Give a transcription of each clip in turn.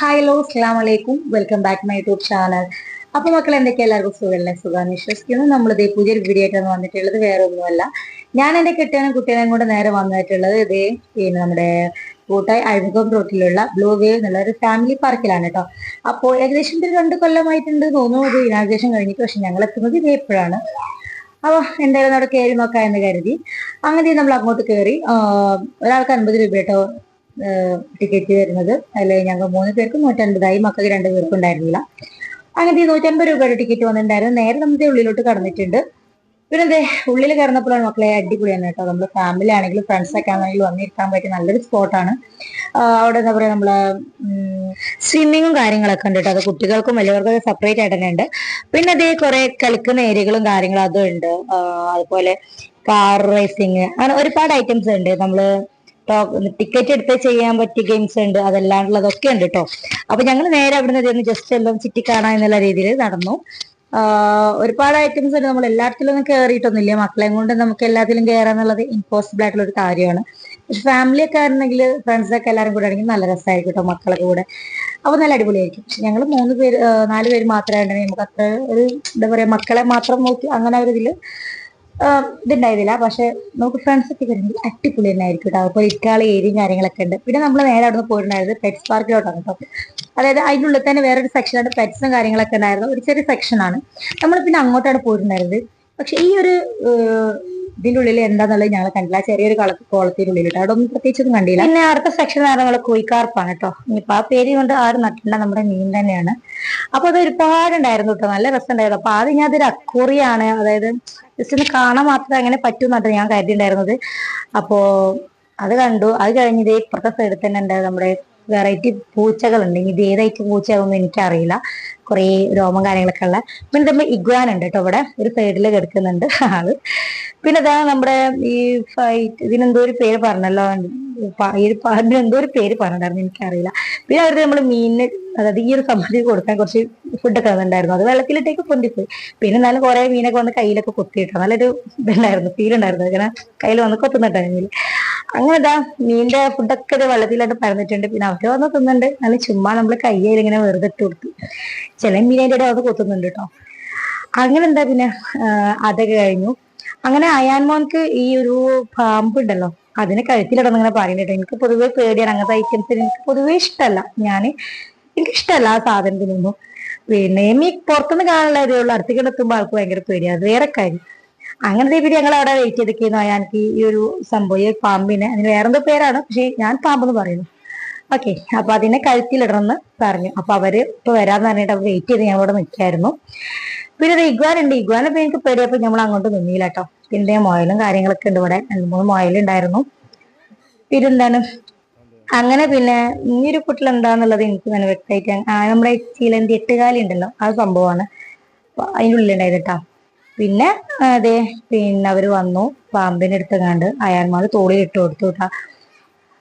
Hi hello അസ്സലാമു അലൈക്കും welcome back my YouTube channel. അപ്പൊ മക്കൾ എന്തൊക്കെയാ, എല്ലാവർക്കും സുഖമല്ലേ? സുഖാന്ന് വിശ്വസിക്കുന്നു. നമ്മളിതേ പുതിയൊരു വീഡിയോ ആയിട്ടാണ് വന്നിട്ടുള്ളത്. വേറെ ഒന്നുമല്ല, ഞാൻ എന്റെ കെട്ടിയാനും കുട്ടികളെയും കൊണ്ട് നേരെ വന്നിട്ടുള്ളത് ഇതേ പിന്നെ നമ്മുടെ കൂട്ടായി അഴിമുഖം റോട്ടിലുള്ള ബ്ലൂ വേ എന്നുള്ള ഒരു ഫാമിലി പാർക്കിലാണ് കേട്ടോ. അപ്പോൾ ഏകദേശം ഒരു 2 കൊല്ലമായിട്ടുണ്ട് തോന്നുന്നു ഇത് ഇനാഗ്രേഷൻ കഴിഞ്ഞിട്ട്. പക്ഷെ ഞങ്ങൾ എത്തുന്നത് ഇതേ എപ്പോഴാണ്. അപ്പോൾ എന്തായാലും അവിടെ കയറി നോക്കാം എന്ന് കരുതി അങ്ങനെ നമ്മൾ അങ്ങോട്ട് കയറി. ഒരാൾക്ക് 50 രൂപ കേട്ടോ ടിക്കറ്റ് വരുന്നത്. അതിൽ ഞങ്ങൾ 3 പേർക്ക് 150, മക്കൾക്ക് 2 പേർക്കും ഉണ്ടായിരുന്നില്ല. അങ്ങനെ 150 രൂപയുടെ ടിക്കറ്റ് വന്നിട്ടുണ്ടായിരുന്നു. നേരെ നമ്മുടെ ഉള്ളിലോട്ട് കടന്നിട്ടുണ്ട്. പിന്നെ അതെ, ഉള്ളിൽ കയറുന്നപ്പോഴാണ് മക്കളെ അടിപൊളിയാണ് കേട്ടോ. നമ്മൾ ഫാമിലി ആണെങ്കിലും ഫ്രണ്ട്സൊക്കെ ആണെങ്കിലും വന്നിരിക്കാൻ പറ്റിയ നല്ലൊരു സ്പോട്ടാണ്. അവിടെ എന്താ പറയാ, നമ്മള് സ്വിമ്മിങ്ങും കാര്യങ്ങളൊക്കെ ഉണ്ട് കേട്ടോ. അത് കുട്ടികൾക്കും വലിയവർക്കും സെപ്പറേറ്റ് ആയിട്ട് തന്നെ ഉണ്ട്. പിന്നെ അതേ കുറെ കളിക്കുന്ന ഏരിയകളും കാര്യങ്ങളും അതും ഉണ്ട്. അതുപോലെ കാർ റേസിങ്, അങ്ങനെ ഒരുപാട് ഐറ്റംസ് ഉണ്ട്. നമ്മള് ടിക്കറ്റ് എടുത്ത് ചെയ്യാൻ പറ്റിയ ഗെയിംസ് ഉണ്ട്, അതല്ലാണ്ടുള്ളതൊക്കെ ഉണ്ട് കേട്ടോ. അപ്പൊ ഞങ്ങൾ നേരെ അവിടെ നിന്ന് ജസ്റ്റ് എല്ലാം ചുറ്റിക്കാണാൻ എന്നുള്ള രീതിയിൽ നടന്നു. ഒരുപാട് ഐറ്റംസ് ഉണ്ട്. നമ്മൾ എല്ലാത്തിലും ഒന്നും കയറിയിട്ടൊന്നുമില്ല. മക്കളെയും കൊണ്ട് നമുക്ക് എല്ലാത്തിലും കയറാന്നുള്ളത് ഇമ്പോസിബിൾ ആയിട്ടുള്ള ഒരു കാര്യമാണ്. പക്ഷെ ഫാമിലി ഒക്കെ ആയിരുന്നെങ്കിൽ ഫ്രണ്ട്സൊക്കെ എല്ലാവരും കൂടെ ആണെങ്കിൽ നല്ല രസമായിരിക്കും കേട്ടോ, മക്കളൊക്കെ കൂടെ. അപ്പൊ നല്ല അടിപൊളിയായിരിക്കും. പക്ഷെ ഞങ്ങൾ 3 പേര് 4 പേര് മാത്രമായിട്ടുണ്ടെങ്കിൽ നമുക്ക് അത്ര ഒരു എന്താ പറയാ, മക്കളെ മാത്രം നോക്കി അങ്ങനെ ഒരു ഇതില് ഇതുണ്ടായിരുന്നില്ല. പക്ഷെ നമുക്ക് ഫ്രണ്ട്സ് ഒക്കെ വരുമ്പോൾ അടിപൊളി തന്നെ ആയിരിക്കും കേട്ടോ. അപ്പോൾ ഇരിക്കാനുള്ള ഏരിയയും കാര്യങ്ങളൊക്കെ ഉണ്ട്. പിന്നെ നമ്മൾ നേരെ അവിടെ നിന്ന് പോയിട്ടുണ്ടായത് പെറ്റ്സ് പാർക്കിലോട്ടാണ് കേട്ടോ. അതായത് അതിൻ്റെ ഉള്ളിൽ തന്നെ വേറൊരു സെക്ഷനായിട്ട് പെറ്റ്സും കാര്യങ്ങളൊക്കെ ഉണ്ടായിരുന്നു. ഒരു ചെറിയ സെക്ഷനാണ്. നമ്മൾ പിന്നെ അങ്ങോട്ടാണ് പോയിട്ടുണ്ടായിരുന്നത്. പക്ഷെ ഈ ഒരു ഇതിന്റെ ഉള്ളിൽ എന്താന്നുള്ളത് ഞങ്ങൾ കണ്ടില്ല. ചെറിയൊരു കോളത്തിന്റെ ഉള്ളിലിട്ട് അവിടെ ഒന്നും പ്രത്യേകിച്ചൊന്നും കണ്ടില്ല. പിന്നെ അടുത്ത സെക്ഷൻ നമ്മൾ കോഴിക്കാർപ്പാണ് കേട്ടോ. ഇനിയിപ്പോ ആ പേര് കൊണ്ട് ആരും നട്ടില്ല, നമ്മുടെ മീൻ തന്നെയാണ്. അപ്പൊ അത് ഒരുപാടുണ്ടായിരുന്നു കേട്ടോ, നല്ല രസമുണ്ടായിരുന്നു. അപ്പൊ ആദ്യം ഞാൻ അതൊരു അക്വറിയാണ്, അതായത് ജസ്റ്റ് ഒന്ന് കാണാൻ മാത്രമേ അങ്ങനെ പറ്റൂന്നാണ് ഞാൻ കരുതിയിട്ടുണ്ടായിരുന്നത്. അപ്പോ അത് കണ്ടു. അത് കഴിഞ്ഞത് ഇപ്പുറത്തെ സൈഡിൽ തന്നെ ഉണ്ട് നമ്മുടെ വെറൈറ്റി പൂച്ചകളുണ്ട്. ഇത് ഏതായിട്ട് പൂച്ചയാകുമെന്ന് എനിക്കറിയില്ല. കുറെ രോമം കാര്യങ്ങളൊക്കെ ഉള്ള. പിന്നെ നമ്മൾ ഇഗ്വാൻ ഉണ്ട് കേട്ടോ, ഇവിടെ ഒരു സൈഡിൽ കിടക്കുന്നുണ്ട് ആള്. പിന്നെ അതാ നമ്മുടെ ഈ ഫൈറ്റ്, ഇതിനെന്തോ ഒരു പേര് പറഞ്ഞല്ലോ, ഈ ഒരു പാമ്പിന് എന്തോ ഒരു പേര് പറഞ്ഞിട്ടുണ്ടായിരുന്നു, എനിക്കറിയില്ല. പിന്നെ അവരുടെ നമ്മൾ മീനിന്, അതായത് ഈ ഒരു സംബന്ധിച്ച് കൊടുക്കാൻ കുറച്ച് ഫുഡൊക്കെ തന്നിട്ടുണ്ടായിരുന്നു. അത് വെള്ളത്തിലിട്ടേക്ക് പൊന്തിപ്പോയി. പിന്നെ എന്നാലും കുറെ മീനൊക്കെ വന്ന് കയ്യിലൊക്കെ കൊത്തിയിട്ടോ, നല്ലൊരു ഇതുണ്ടായിരുന്നു, ഫീൽ ഉണ്ടായിരുന്നു. ഇങ്ങനെ കയ്യിൽ വന്ന് കൊത്തുന്നുണ്ടെങ്കിൽ അങ്ങനെ ഇതാ മീനിന്റെ ഫുഡൊക്കെ ഇത് വെള്ളത്തിലായിട്ട് പരന്നിട്ടുണ്ട്. പിന്നെ അവര് വന്ന് തിന്നുന്നുണ്ട്. നല്ല ചുമ്മാ നമ്മൾ കയ്യിൽ ഇങ്ങനെ വെറുതെ ഇട്ട് കൊടുത്തു. ചില മീനിന്റെ ഇടയിൽ അത് കൊത്തുന്നുണ്ട് കേട്ടോ. അങ്ങനെ എന്താ പിന്നെ അതൊക്കെ കഴിഞ്ഞു. അങ്ങനെ അയാൻ മോൻക്ക് ഈ ഒരു പാമ്പ് ഉണ്ടല്ലോ, അതിനെ കഴുത്തിലിടന്ന് ഇങ്ങനെ പറയുന്നുണ്ട്. എനിക്ക് പൊതുവെ പേടിയാണ് അങ്ങനത്തെ ഐറ്റംസ്. എനിക്ക് പൊതുവേ ഇഷ്ടമല്ല. എനിക്കിഷ്ടമല്ല ആ സാധനത്തിനൊന്നും. പിന്നെ ഈ പുറത്തുനിന്ന് കാണാനുള്ള ഇതേ ഉള്ളൂ, അടുത്തേക്ക് എത്തുമ്പോൾ ആൾക്ക് ഭയങ്കര പേടിയാണ്, അത് വേറെ കാര്യം. അങ്ങനത്തെ പേര് ഞങ്ങൾ അവിടെ വെയിറ്റ് ചെയ്തിരിക്കുന്നു. അയാൾക്ക് ഈ ഒരു സംഭവം, ഈ പാമ്പിനെ, അതിന് വേറെന്തോ പേരാണ്, പക്ഷെ ഞാൻ പാമ്പെന്ന് പറയുന്നു. ഓക്കെ, അപ്പൊ അതിനെ കഴുത്തിലിടണമെന്ന് പറഞ്ഞു. അപ്പൊ അവര് ഇപ്പൊ വരാന്ന് പറഞ്ഞിട്ട് വെയിറ്റ് ചെയ്ത് ഞങ്ങളവിടെ നിൽക്കായിരുന്നു. പിന്നെ ഒരു ഇഗ്വാൻ ഉണ്ട്. ഇഗ്വാനെ ഇപ്പൊ എനിക്ക് പേടിയപ്പോ നമ്മൾ അങ്ങോട്ട് നിന്നില്ല കേട്ടോ. പിന്നെ മുയലും കാര്യങ്ങളൊക്കെ ഉണ്ട് ഇവിടെ, 2-3 മുയലുണ്ടായിരുന്നു. പിന്നെന്താണ് അങ്ങനെ പിന്നെ ഈ ഒരു കുട്ടിൽ എന്താന്നുള്ളത് എനിക്ക് തന്നെ വ്യക്തമായിട്ട്, നമ്മുടെ ചീലന്തി 8 കാലി ഉണ്ടല്ലോ, ആ സംഭവമാണ് അതിൻ്റെ ഉള്ളിലുണ്ടായത് കേട്ടോ. പിന്നെ അതെ, പിന്നെ അവര് വന്നു, പാമ്പിനെ എടുത്തുകാണ്ട് അയാന്മാർ തോളിൽ ഇട്ട് കൊടുത്തു കേട്ടോ.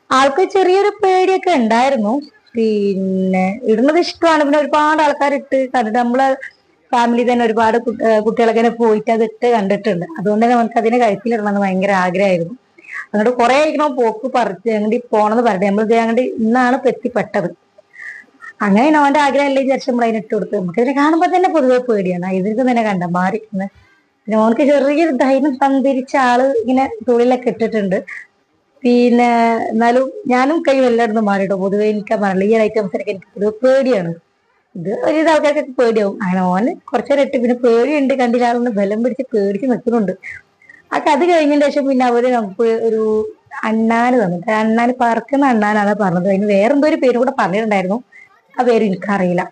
ആൾക്ക് ചെറിയൊരു പേടിയൊക്കെ ഉണ്ടായിരുന്നു. പിന്നെ ഇടുന്നത് ഇഷ്ടമാണ്. പിന്നെ ഒരുപാട് ആൾക്കാർ ഇട്ട് കണ്ടിട്ട്, നമ്മളെ ഫാമിലി തന്നെ ഒരുപാട് കുട്ടികളൊക്കെ പോയിട്ട് അത് ഇട്ട് കണ്ടിട്ടുണ്ട്. അതുകൊണ്ട് തന്നെ നമുക്ക് അതിനെ കഴുത്തിലിടണമെന്ന് ഭയങ്കര ആഗ്രഹമായിരുന്നു. അങ്ങോട്ട് കുറെ ആയിരിക്കണോ പോക്ക് പറിച്ച് അങ്ങോട്ട് പോണെന്ന് പറഞ്ഞിട്ട് നമ്മളിത് അങ്ങോട്ട് ഇന്നാണ് എത്തിപ്പെട്ടത്. അങ്ങനെ അവന്റെ ആഗ്രഹം അല്ലേ വിചാരിച്ച് നമ്മൾ അതിന് ഇട്ട് കൊടുത്ത്. നമുക്ക് ഇതിനെ കാണുമ്പോൾ തന്നെ പൊതുവെ പേടിയാണ്. ഇതിന് തന്നെ കണ്ട മാറിക്കുന്നത്. പിന്നെ ഓനക്ക് ചെറിയൊരു ധൈര്യം സഞ്ചരിച്ച ആള് ഇങ്ങനെ തൊഴിലൊക്കെ ഇട്ടിട്ടുണ്ട്. പിന്നെ എന്നാലും ഞാനും കൈ എല്ലായിടത്തും മാറിട്ടോ. പൊതുവെ എനിക്ക് പറഞ്ഞില്ല, ഈ ഐറ്റംസിനൊക്കെ എനിക്ക് പൊതുവെ പേടിയാണ്. ഇത് ഒരു ആൾക്കാർക്കൊക്കെ പേടിയാവും. അങ്ങനെ ഓന് കുറച്ചേരം ഇട്ട്, പിന്നെ പേടിയുണ്ട്, കണ്ടില്ല ആളൊന്ന് ബലം പിടിച്ച് പേടിച്ച് നിൽക്കുന്നുണ്ട്. അത് കഴിഞ്ഞതിന് ശേഷം പിന്നെ അവര് നമുക്ക് ഒരു അണ്ണാന് തന്നിട്ട്, അണ്ണാന് പറക്കുന്ന അണ്ണാനാണ് പറഞ്ഞത്. അതിന് വേറെന്തോ ഒരു പേര് കൂടെ പറഞ്ഞിട്ടുണ്ടായിരുന്നു, ആ പേര് എനിക്കറിയില്ല.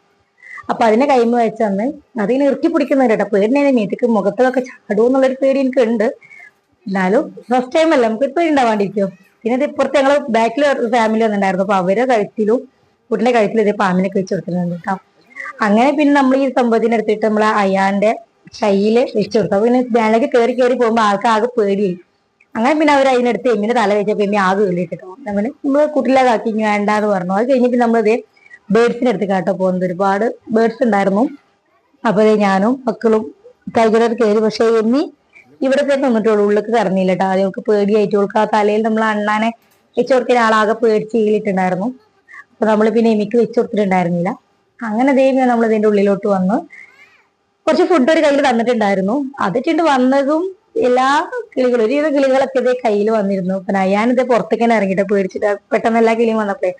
അപ്പൊ അതിനെ കൈമ വെച്ച് തന്ന് അതിനെ ഇറുക്കി പിടിക്കുന്നുണ്ട് കേട്ടോ. പേടിനെ മീറ്റക്ക് മുഖത്തൊക്കെ ചാടുമെന്നുള്ളൊരു പേടി എനിക്ക് ഉണ്ട്. എന്നാലും ഫസ്റ്റ് ടൈം അല്ല, നമുക്ക് പേടി ഉണ്ടാവാണ്ടിരിക്കും. പിന്നെ ഇത് ഇപ്പുറത്ത് ഞങ്ങള് ബാക്കിൽ ഫാമിലി വന്നിട്ടുണ്ടായിരുന്നു. അപ്പൊ അവരെ കഴുത്തിലും കുട്ടിന്റെ കഴുത്തിലും ഇതേ പാമ്പിനൊക്കെ വെച്ച് കൊടുത്തിട്ടുണ്ട് കേട്ടോ. അങ്ങനെ പിന്നെ നമ്മൾ ഈ സംഭവത്തിന് എടുത്തിട്ട് നമ്മൾ അയാന്റെ കയ്യില് വെച്ച് കൊടുത്തു. അപ്പൊ പിന്നെ മേലേക്ക് കയറി പോകുമ്പോൾ ആൾക്ക് ആകെ പേടിയായി. അങ്ങനെ പിന്നെ അവർ അതിനെടുത്ത് എമ്മിന് തല വെച്ചപ്പോ എമ്മി ആകെ വെള്ളിയിട്ടോ. നമ്മള് കുട്ടിലാക്കി വേണ്ടാന്ന് പറഞ്ഞു. അത് കഴിഞ്ഞിട്ട് നമ്മളിത് ബേഡ്സിന് എടുത്ത് കേട്ടോ പോകുന്നത്. ഒരുപാട് ബേഡ്സ് ഉണ്ടായിരുന്നു. അപ്പൊ ഞാനും മക്കളും കൈകളൊക്കെ കയറി. പക്ഷെ എമ്മി ഇവിടെ തന്നെ നിന്നിട്ടുള്ളൂ, ഉള്ളിലേക്ക് കടന്നില്ല കേട്ടോ. ആദ്യം അവൾക്ക് പേടിയായിട്ട്, അവൾക്ക് ആ തലയിൽ നമ്മൾ അണ്ണാനെ വെച്ച് കൊടുക്കുന്ന ആളാകെ പേടിച്ച് ചെയ്തിട്ടുണ്ടായിരുന്നു. അപ്പൊ നമ്മൾ പിന്നെ എമിക്ക് വെച്ച് കൊടുത്തിട്ടുണ്ടായിരുന്നില്ല. അങ്ങനെ ദൈവം നമ്മൾ ഇതിന്റെ ഉള്ളിലോട്ട് വന്നു. കുറച്ച് ഫുഡ് ഒരു കയ്യിൽ തന്നിട്ടുണ്ടായിരുന്നു. അതിട്ടുണ്ട് വന്നതും എല്ലാ കിളികളും ഒരുവിധ കിളികളൊക്കെ ഇതേ കയ്യിൽ വന്നിരുന്നു. പിന്നെ ഞാനിത് പുറത്തേക്ക് തന്നെ ഇറങ്ങിയിട്ട് പേടിച്ചിട്ട് പെട്ടെന്ന് എല്ലാ കിളിയും വന്നപ്പോഴേ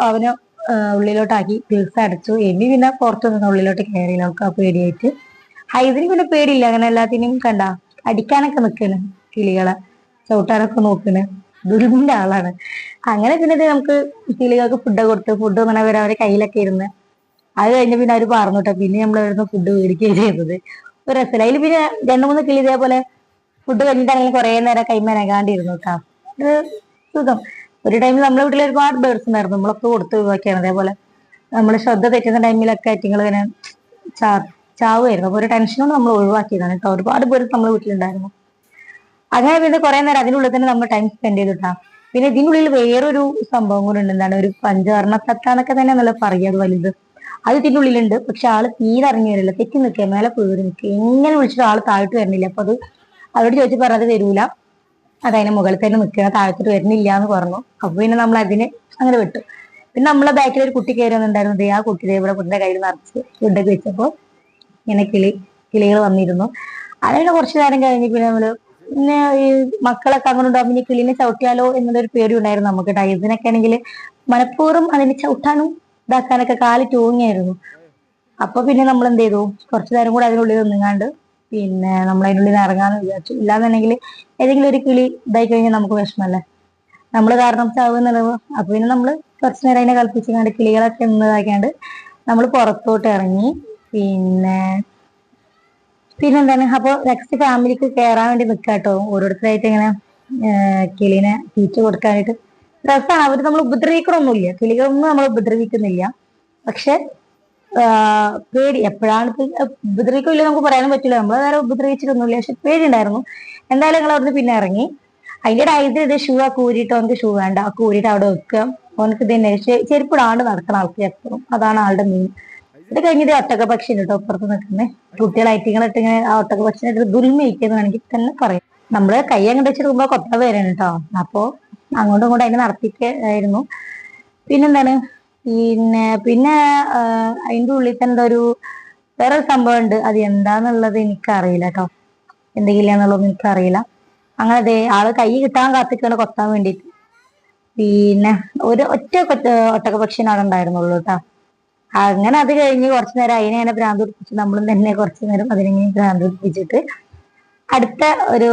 അവന് ഉള്ളിലോട്ടാക്കി ഗ്രിൽസ് അടച്ചു. എമി പിന്നെ പുറത്തു നിന്ന് ഉള്ളിലോട്ട് കയറി. നമുക്ക് ആ പേടിയായിട്ട്. ഹൈദിന് പിന്നെ പേടിയില്ല. അങ്ങനെ എല്ലാത്തിനും കണ്ട അടിക്കാനൊക്കെ നിൽക്കണ്, കിളികളെ ചവിട്ടാനൊക്കെ നോക്കണ്, ദുൽമിന്റെ ആളാണ്. അങ്ങനെ പിന്നെ നമുക്ക് കിളികൾക്ക് ഫുഡ് കൊടുത്ത് ഫുഡ് ഇങ്ങനെ അവരെ കയ്യിലൊക്കെ ഇരുന്ന് അത് കഴിഞ്ഞ് പിന്നെ അവര് പറഞ്ഞു കേട്ടോ. പിന്നെ നമ്മൾ ഇവിടുന്ന് ഫുഡ് മേടിക്കുകയും ചെയ്തത് ഒരു രസമില്ല. അതിൽ പിന്നെ 2-3 കിളി ഇതേപോലെ ഫുഡ് കഴിഞ്ഞിട്ടാണെങ്കിൽ കുറെ നേരം കൈമനകാണ്ടിരുന്നു കേട്ടോ. ഒരു സുഖം. ഒരു ടൈമിൽ നമ്മളെ വീട്ടിൽ ഒരുപാട് ബേർഡ്സ് ഉണ്ടായിരുന്നു. നമ്മളൊക്കെ കൊടുത്ത് ഒഴിവാക്കിയാണ്. അതേപോലെ നമ്മൾ ശ്രദ്ധ തെറ്റുന്ന ടൈമിലൊക്കെ ആറ്റിങ്ങൾ ഇങ്ങനെ ചാവുമായിരുന്നു. അപ്പൊ ഒരു ടെൻഷനോട് നമ്മൾ ഒഴിവാക്കിയതാണ് കേട്ടോ. ഒരുപാട് ബേർഡ്സ് നമ്മുടെ വീട്ടിലുണ്ടായിരുന്നു. അങ്ങനെ പിന്നെ കുറെ നേരം അതിനുള്ളിൽ തന്നെ നമ്മൾ ടൈം സ്പെൻഡ് ചെയ്തിട്ടാ. പിന്നെ ഇതിനുള്ളിൽ വേറൊരു സംഭവം കൂടെ ഉണ്ട്. എന്താണ് ഒരു പഞ്ചവർണ്ണത്തത്ത തന്നെ നല്ല പറയുക, അത് വലുത്. അത് ഇതിന്റെ ഉള്ളിലുണ്ട്. പക്ഷെ ആള് തീരെ ഇറങ്ങി വരില്ല, തെറ്റി നിൽക്കുക, മേലെ പേറി നിൽക്കുക. എങ്ങനെ വിളിച്ചിട്ട് ആള് താഴോട്ട് വരുന്നില്ല. അപ്പൊ അത് അവരോട് ചോദിച്ചു പറഞ്ഞത് വരൂല, അതതിന് മുകളിൽ തന്നെ നിൽക്കുക, താഴത്തോട്ട് വരുന്നില്ല എന്ന് പറഞ്ഞു. അപ്പൊ പിന്നെ നമ്മൾ അതിന് അങ്ങനെ വിട്ടു. പിന്നെ നമ്മളെ ബാക്കിൽ ഒരു കുട്ടി കയറി വന്നിട്ടുണ്ടായിരുന്നത്. ആ കുട്ടി ഇവിടെ കുട്ടിയുടെ കയ്യിൽ നിറച്ച് ഫുഡൊക്കെ വെച്ചപ്പോ ഇങ്ങനെ കിളികൾ വന്നിരുന്നു. അതിന് കുറച്ചു നേരം കഴിഞ്ഞ് പിന്നെ നമ്മള് പിന്നെ ഈ മക്കളൊക്കെ അങ്ങനെ ഉണ്ടാവും. പിന്നെ കിളിനെ ചവിട്ടിയാലോ എന്നുള്ളൊരു പേടി ഉണ്ടായിരുന്നു നമുക്ക്. ഇതിനൊക്കെ ആണെങ്കിൽ മനഃപൂർവ്വം അതിനെ ചവിട്ടാനും ഇതാക്കാനൊക്കെ കാല് തൂങ്ങിയായിരുന്നു. അപ്പൊ പിന്നെ നമ്മൾ എന്ത് ചെയ്തു, കുറച്ചു നേരം കൂടെ അതിനുള്ളിൽ നിന്നുങ്ങാണ്ട് പിന്നെ നമ്മൾ അതിനുള്ളിൽ നിന്ന് ഇറങ്ങാന്ന് വിചാരിച്ചു. ഇല്ലാന്നുണ്ടെങ്കിൽ ഏതെങ്കിലും ഒരു കിളി ഇതായി കഴിഞ്ഞാൽ നമുക്ക് വിഷമല്ലേ, നമ്മൾ കാരണം ചാവുന്നുള്ളത്. അപ്പൊ പിന്നെ നമ്മൾ കുറച്ചു നേരം അതിനെ കളിപ്പിച്ചുകൊണ്ട് കിളികളൊക്കെ ഇതാക്കാണ്ട് നമ്മൾ പുറത്തോട്ട് ഇറങ്ങി. പിന്നെന്താണ്, അപ്പൊ നെക്സ്റ്റ് ഫാമിലിക്ക് കയറാൻ വേണ്ടി നിൽക്കാട്ടോ. ഓരോരുത്തരായിട്ട് ഇങ്ങനെ കിളിനെ തീറ്റ കൊടുക്കാനായിട്ട് രസമാണ്. അവര് നമ്മൾ ഉപദ്രവിക്കണമൊന്നുമില്ല, കിളികളൊന്നും നമ്മൾ ഉപദ്രവിക്കുന്നില്ല. പക്ഷെ പേടി എപ്പോഴാണ് ഉപദ്രവിക്കില്ല നമുക്ക് പറയാനും പറ്റില്ല. നമ്മൾ വേറെ ഉപദ്രവിച്ചിട്ടൊന്നുമില്ല, പക്ഷെ പേടി ഉണ്ടായിരുന്നു. എന്തായാലും ഞങ്ങൾ അവിടുന്ന് പിന്നെ ഇറങ്ങി. അതിന്റെ ഇത് ഷൂ ആ കൂരിയിട്ട് അവനക്ക് ഷൂ വേണ്ട, ആ കൂരിയിട്ട് അവിടെ വെക്കുക. അവനക്ക് തന്നെ ചെരുപ്പിടാണ്ട് നടക്കണം ആൾക്ക് എപ്പോഴും. അതാണ് ആളുടെ മെയിൻ. ഇത് കഴിഞ്ഞിട്ട് ഒട്ടക പക്ഷി കേട്ടോ അപ്പുറത്ത് നിൽക്കുന്നത്. കുട്ടികളായിട്ട് ഇങ്ങനെ ആ ഒട്ടക പക്ഷിനായിട്ട് ദുൽമയിക്കുന്നു വേണമെങ്കിൽ തന്നെ പറയും. നമ്മള് കൈ അങ്ങോട്ട് വെച്ചിട്ട് കൊത്ത വരാണ് കേട്ടോ. അപ്പോ അങ്ങോട്ടും ഇങ്ങോട്ടും അതിനെ നടത്തിക്കായിരുന്നു. പിന്നെന്താണ്, പിന്നെ അതിന്റെ ഉള്ളിൽ തന്നെ ഒരു വേറൊരു സംഭവം ഉണ്ട്. അത് എന്താന്നുള്ളത് എനിക്കറിയില്ല കേട്ടോ, എന്തെങ്കിലും എന്നുള്ളതൊന്നും എനിക്കറിയില്ല. അങ്ങനെ അതെ ആള് കൈ കിട്ടാൻ കാത്തിക്കാണ് കൊത്താൻ വേണ്ടിട്ട്. പിന്നെ ഒറ്റ ഒട്ടക പക്ഷിനെ അവിടെ ഉണ്ടായിരുന്നുള്ളൂ കേട്ടോ. അങ്ങനെ അത് കഴിഞ്ഞ് കുറച്ചു നേരം അതിനെ ഭ്രാന്ത് പിടിപ്പിച്ച് നമ്മളും തന്നെ കുറച്ചു നേരം അതിനെ ഭ്രാന്ത് പിടിപ്പിച്ചിട്ട് അടുത്ത ഒരു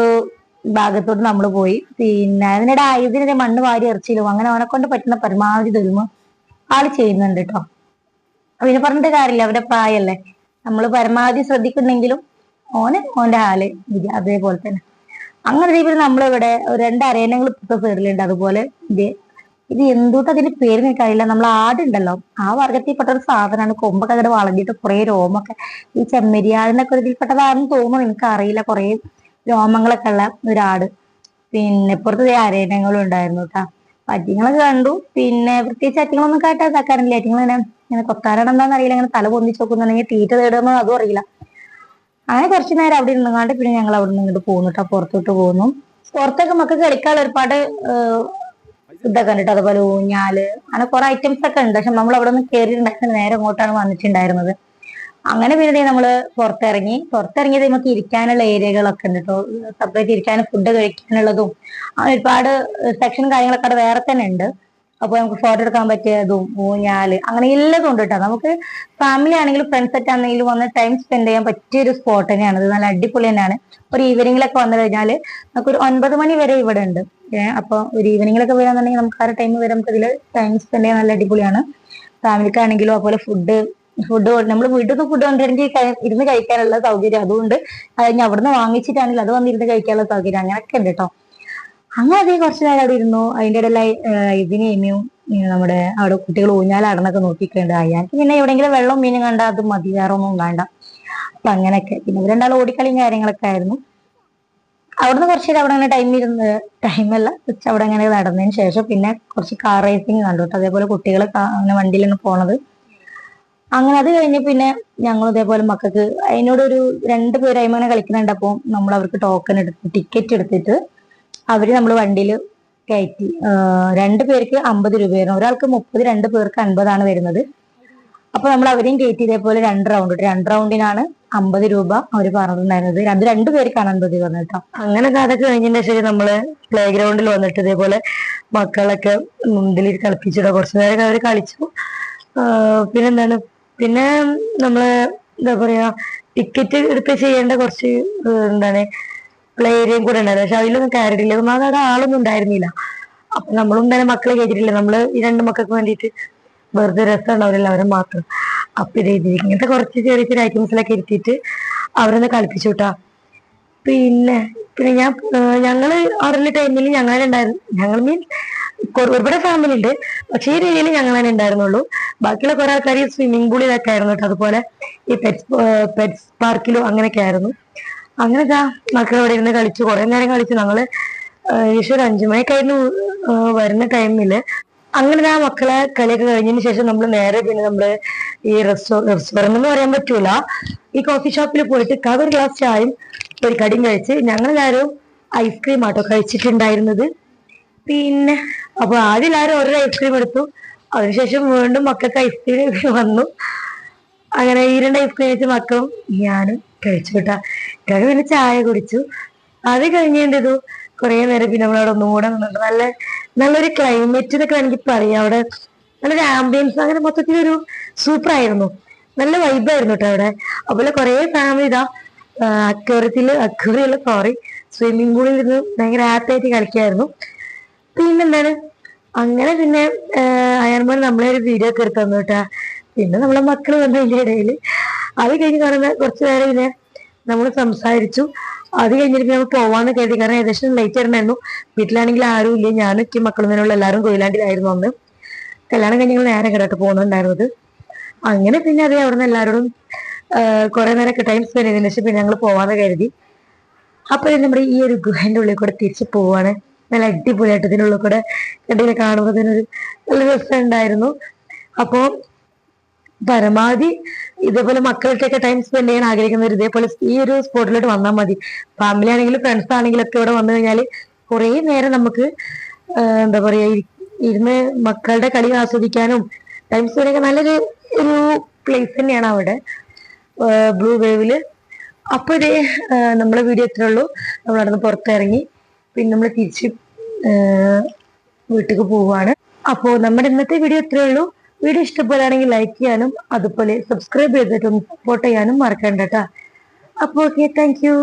ഭാഗത്തോട്ട് നമ്മൾ പോയി. പിന്നെ അതിനിടെ ഇതിനെ മണ്ണ് വാരി എറിച്ചിലും അങ്ങനെ അവനെ കൊണ്ട് പറ്റുന്ന പരമാവധി തരുമോ ആള് ചെയ്യുന്നുണ്ട് കേട്ടോ. പിന്നെ പറഞ്ഞിട്ട് കാര്യമില്ല, അവരുടെ പ്രായമല്ലേ. നമ്മൾ പരമാവധി ശ്രദ്ധിക്കുന്നെങ്കിലും ഓന്റെ ഹാല് അതേപോലെ തന്നെ. അങ്ങനെ രീതിയിൽ നമ്മളിവിടെ 2 അരയണങ്ങൾ ഇപ്പോഴത്തെ സൈഡിലുണ്ട്. അതുപോലെ ഇത് എന്തുകൊണ്ട് അതിന്റെ പേര് എനിക്കറിയില്ല. നമ്മൾ ആടുണ്ടല്ലോ, ആ വർഗത്തിൽപ്പെട്ട ഒരു സാധനമാണ്. കൊമ്പൊക്കെ അങ്ങനെ വളഞ്ഞിട്ട് കുറെ രോമൊക്കെ, ഈ ചെമ്മരിയാടിനൊക്കെ ഒരു ഇതിൽപ്പെട്ടതാണെന്ന് തോന്നുന്നു, എനിക്കറിയില്ല. കുറെ രോമങ്ങളൊക്കെ ഉള്ള ഒരാട്. പിന്നെ ഇപ്പുറത്ത് അരയണങ്ങളും ഉണ്ടായിരുന്നു കേട്ടാ. അറ്റിങ്ങളൊക്കെ കണ്ടു. പിന്നെ പ്രത്യേകിച്ച് അറ്റിങ്ങളൊന്നും കാട്ടാതാക്കാറില്ല. ഇങ്ങനെ കൊത്താനാണെന്താന്ന് അറിയില്ല, ഇങ്ങനെ തല പൊന്തിച്ച് നോക്കുന്നുണ്ടെങ്കിൽ തീറ്റ തേടുന്നോ അതും അറിയില്ല. അങ്ങനെ കുറച്ചു നേരം അവിടെ ഇരുന്നുകാണ്ട് പിന്നെ ഞങ്ങൾ അവിടെ നിന്ന് ഇങ്ങോട്ട് പോകുന്നു കേട്ടോ, പുറത്തോട്ട് പോകുന്നു. പുറത്തൊക്കെ മക്കൾക്ക് കളിക്കാനുള്ള ഒരുപാട് ഇതൊക്കെ ഉണ്ട് കേട്ടോ. അതുപോലെ ഊഞ്ഞാല് അങ്ങനെ കുറെ ഐറ്റംസ് ഒക്കെ ഉണ്ട്. പക്ഷെ നമ്മൾ അവിടെ നിന്ന് കയറിയിട്ടുണ്ടായിരുന്നത് നേരെ ഇങ്ങോട്ടാണ് വന്നിട്ടുണ്ടായിരുന്നത്. അങ്ങനെ പിന്നെ നമ്മള് പുറത്തിറങ്ങിയത് നമുക്ക് ഇരിക്കാനുള്ള ഏരിയകളൊക്കെ ഉണ്ട് കേട്ടോ. സെപ്പറേറ്റ് ഇരിക്കാനും ഫുഡ് കഴിക്കാനുള്ളതും അങ്ങനെ ഒരുപാട് സെക്ഷനും കാര്യങ്ങളൊക്കെ അവിടെ വേറെ തന്നെ ഉണ്ട്. അപ്പൊ നമുക്ക് ഫോട്ടോ എടുക്കാൻ പറ്റിയതും ഊഞ്ഞാല് അങ്ങനെ എല്ലാതും ഉണ്ട് കേട്ടോ. നമുക്ക് ഫാമിലി ആണെങ്കിലും ഫ്രണ്ട്സ് സെറ്റ് ആണെങ്കിലും വന്ന് ടൈം സ്പെൻഡ് ചെയ്യാൻ പറ്റിയ ഒരു സ്പോട്ട് തന്നെയാണ്. ഇത് നല്ല അടിപൊളി തന്നെയാണ്. ഒരു ഈവനിങ്ങിലൊക്കെ വന്നു കഴിഞ്ഞാല് നമുക്കൊരു 9 മണി വരെ ഇവിടെ ഉണ്ട്. അപ്പൊ ഒരു ഈവനിങ്ങിലൊക്കെ വരാന്നുണ്ടെങ്കിൽ നമുക്ക് ആ ടൈം വരെ നമുക്ക് ഇതിൽ ടൈം സ്പെൻഡ് ചെയ്യാൻ നല്ല അടിപൊളിയാണ്. ഫാമിലിക്കാണെങ്കിലും അതുപോലെ ഫുഡ് നമ്മൾ വീട്ടിൽ നിന്ന് ഫുഡ് കൊണ്ടുവരണമെങ്കിൽ ഇരുന്ന് കഴിക്കാനുള്ള സൗകര്യം അതുകൊണ്ട് കഴിഞ്ഞ് അവിടുന്ന് വാങ്ങിച്ചിട്ടാണെങ്കിൽ അത് വന്നിരുന്ന് കഴിക്കാനുള്ള സൗകര്യം അങ്ങനെയൊക്കെ ഉണ്ട് കേട്ടോ. അങ്ങനെ അതേ കുറച്ചു നേരം അവിടെ ഇരുന്നു. അതിന്റെ ഇടയിൽ ഇതിനെയും നമ്മുടെ അവിടെ കുട്ടികൾ ഊഞ്ഞാലാടനൊക്കെ നോക്കിയിട്ടുണ്ട്. അയാൾക്ക് പിന്നെ എവിടെയെങ്കിലും വെള്ളം മീനും കണ്ടാൽ അത് മതി, വേറെ ഒന്നും വേണ്ട. അപ്പൊ അങ്ങനെയൊക്കെ പിന്നെ ഇവർ രണ്ടാളും ഓടിക്കളിയും കാര്യങ്ങളൊക്കെ ആയിരുന്നു. അവിടുന്ന് കുറച്ച് നേരം അവിടെ അങ്ങനെ ടൈമല്ല അവിടെ അങ്ങനെ നടന്നതിന് ശേഷം പിന്നെ കുറച്ച് കാർ റേസിങ് കണ്ടു കേട്ടോ. അതേപോലെ കുട്ടികൾ അങ്ങനെ വണ്ടിയിലാണ് പോണത്. അങ്ങനെ അത് കഴിഞ്ഞ് പിന്നെ ഞങ്ങൾ ഇതേപോലെ മക്കൾക്ക് അതിനോടൊരു 2 പേര് അങ്ങനെ കളിക്കുന്നുണ്ട്. അപ്പോൾ നമ്മൾ അവർക്ക് ടോക്കൺ എടുത്ത് ടിക്കറ്റ് എടുത്തിട്ട് അവര് നമ്മൾ വണ്ടിയിൽ കയറ്റി. 2 പേർക്ക് 50 രൂപയായിരുന്നു, ഒരാൾക്ക് 30, 2 പേർക്ക് 50 വരുന്നത്. അപ്പൊ നമ്മൾ അവരെയും കയറ്റി ഇതേപോലെ 2 റൗണ്ടിനാണ് 50 രൂപ അവർ പറഞ്ഞിട്ടുണ്ടായിരുന്നത്. 2 പേർക്കാണ് 50 പറഞ്ഞത് കേട്ടോ. അങ്ങനെ അതൊക്കെ കഴിഞ്ഞതിന് ശേഷം നമ്മള് പ്ലേ ഗ്രൗണ്ടിൽ വന്നിട്ട് ഇതേപോലെ മക്കളൊക്കെ മുണ്ടിൽ കളിപ്പിച്ചിട്ടോ, കുറച്ചു നേരം അവർ കളിച്ചു. പിന്നെന്താണ്, പിന്നെ നമ്മള് എന്താ പറയാ, ടിക്കറ്റ് എടുത്ത് ചെയ്യേണ്ട കുറച്ച് എന്താണ് പ്ലേ ഏരിയയും കൂടെ ഉണ്ടായിരുന്നു. പക്ഷെ അതിലൊന്നും കയറിയിട്ടില്ല, ഒന്നാമത് അവിടെ ആളൊന്നും ഉണ്ടായിരുന്നില്ല. അപ്പൊ നമ്മളും തന്നെ മക്കളെ കയറ്റിട്ടില്ല. നമ്മള് ഈ 2 മക്കൾക്ക് വേണ്ടിയിട്ട് വെറുതെ രസം ഉണ്ടാവില്ല അവരെ മാത്രം. അപ്പൊ ഇങ്ങനത്തെ കുറച്ച് ചെറിയ ചെറിയ ഐറ്റംസിലൊക്കെ ഇരുത്തിയിട്ട് അവരൊന്ന് കളിപ്പിച്ചു വിട്ടാ. പിന്നെ പിന്നെ ഞങ്ങള് അറിഞ്ഞ ടൈമിൽ ഞങ്ങളുണ്ടായിരുന്നു. ഞങ്ങൾ മീൻസ് ഒരുപാട് ഫാമിലി ഉണ്ട്, പക്ഷേ ഈ രീതിയിൽ ഞങ്ങൾ തന്നെ ഉണ്ടായിരുന്നുള്ളൂ. ബാക്കിയുള്ള കുറെ ആൾക്കാർ സ്വിമ്മിംഗ് പൂളിലൊക്കെ ആയിരുന്നു കേട്ടോ. അതുപോലെ ഈ പെറ്റ്സ് പാർക്കിലും അങ്ങനെയൊക്കെ ആയിരുന്നു. അങ്ങനെ മക്കൾ അവിടെ ഇരുന്ന് കളിച്ചു, കുറെ നേരം കളിച്ചു. ഞങ്ങള് ഏകദേശം ഒരു 5 മണിക്കായിരുന്നു വരുന്ന ടൈമില്. അങ്ങനെ മക്കളെ കളിയൊക്കെ കഴിഞ്ഞതിന് ശേഷം നമ്മൾ നേരെ പിന്നെ നമ്മള് ഈ റെസ്റ്റോറന്റ് എന്ന് പറയാൻ പറ്റൂല, ഈ കോഫി ഷോപ്പിൽ പോയിട്ട് ഒരു ഗ്ലാസ് ചായയും ഒരു കടിയും കഴിച്ച് ഞങ്ങളെല്ലാവരും ഐസ്ക്രീം ആട്ടോ കഴിച്ചിട്ടുണ്ടായിരുന്നത്. പിന്നെ അപ്പൊ ആദ്യം എല്ലാവരും ഓരോ ഐസ്ക്രീം എടുത്തു. അതിനുശേഷം വീണ്ടും മക്കൾക്ക് ഐസ്ക്രീം വന്നു. അങ്ങനെ ഈ 2 ഐസ്ക്രീം കഴിച്ച് മക്കളും ഞാനും കഴിച്ചു കേട്ടാ. പിന്നെ ചായ കുടിച്ചു. അത് കഴിഞ്ഞത് കുറെ നേരം പിന്നെ നമ്മളവിടെ ഒന്നുകൂടെ നിന്നിട്ട് നല്ലൊരു ക്ലൈമറ്റ് എന്നൊക്കെ വേണമെങ്കിൽ പറയാം. അവിടെ നല്ലൊരു ആംബിയൻസ്, അങ്ങനെ മൊത്തത്തിലൊരു സൂപ്പർ ആയിരുന്നു, നല്ല വൈബായിരുന്നു കേട്ടോ അവിടെ. അതുപോലെ കുറെ ഫാമിലി സ്വിമ്മിംഗ് പൂളിൽ ഇരുന്ന് ഭയങ്കര ഹാപ്പി ആയിട്ട് കളിക്കായിരുന്നു. പിന്നെന്താണ്, അങ്ങനെ പിന്നെ അയാൻമോൻ നമ്മളെ ഒരു വീഡിയോ ഒക്കെ എടുത്ത് തന്നു കേട്ടാ. പിന്നെ നമ്മളെ മക്കൾ വന്നു അതിന്റെ ഇടയിൽ. അത് കഴിഞ്ഞ് കാണുന്ന കുറച്ചു നേരം പിന്നെ നമ്മൾ സംസാരിച്ചു. അത് കഴിഞ്ഞിട്ട് നമ്മൾ പോവാന്ന് കരുതി, കാരണം ഏകദേശം ലേറ്റ് ആയിരുന്നു. വീട്ടിലാണെങ്കിൽ ആരും ഇല്ല, ഞാനും ഒക്കെ മക്കളും തന്നെയുള്ള, എല്ലാവരും കൊയിലാണ്ടിലായിരുന്നു അന്ന്. കല്യാണം കഴിഞ്ഞ് ഞങ്ങൾ നേരെ കേട്ടോ പോകുന്നുണ്ടായിരുന്നത്. അങ്ങനെ പിന്നെ അത് അവിടെ നിന്ന് എല്ലാവരോടും കുറെ നേരമൊക്കെ ടൈം സ്പെൻഡ് ചെയ്തതിന് ശേഷം പിന്നെ ഞങ്ങൾ പോവാന്ന് കരുതി. അപ്പൊ നമ്മുടെ ഈ ഒരു ഗുഹന്റെ ഉള്ളിൽ കൂടെ തിരിച്ചു പോവാണ്. നല്ല അടിപൊളിയായിട്ട് ഇതിനുള്ളിൽ കൂടെ എന്തെങ്കിലും കാണുമ്പോൾ ഇതിനൊരു നല്ല രസം ഉണ്ടായിരുന്നു. അപ്പോ പരമാവധി ഇതേപോലെ മക്കളൊക്കെ ടൈം സ്പെൻഡ് ചെയ്യാൻ ആഗ്രഹിക്കുന്നവർ ഇതേപോലെ ഈ ഒരു സ്പോട്ടിലോട്ട് വന്നാൽ മതി. ഫാമിലി ആണെങ്കിലും ഫ്രണ്ട്സ് ആണെങ്കിലും ഒക്കെ ഇവിടെ വന്നു കഴിഞ്ഞാൽ കുറേ നേരം നമുക്ക് എന്താ പറയാ ഇരുന്ന് മക്കളുടെ കളി ആസ്വദിക്കാനും ടൈം സ്പെൻഡ് ചെയ്യാൻ നല്ലൊരു പ്ലേസ് തന്നെയാണ് അവിടെ ബ്ലൂ വേവില്. അപ്പൊ ഇതേ നമ്മളെ വീഡിയോ എത്ര ഉള്ളൂ. നമ്മൾ അവിടെ നിന്ന് പുറത്തിറങ്ങി പിന്നെ നമ്മൾ തിരിച്ച് വീട്ടിലേക്ക് പോവുകയാണ്. അപ്പോൾ നമ്മുടെ ഇന്നത്തെ വീഡിയോ ഇത്രയേ ഉള്ളൂ. വീഡിയോ ഇഷ്ടപ്പെടുകയാണെങ്കിൽ ലൈക്ക് ചെയ്യാനും അതുപോലെ സബ്സ്ക്രൈബ് ചെയ്തിട്ടൊന്ന് സപ്പോർട്ട് ചെയ്യാനും മറക്കണ്ട കേട്ടോ. അപ്പോൾ ഓക്കെ, താങ്ക് യു.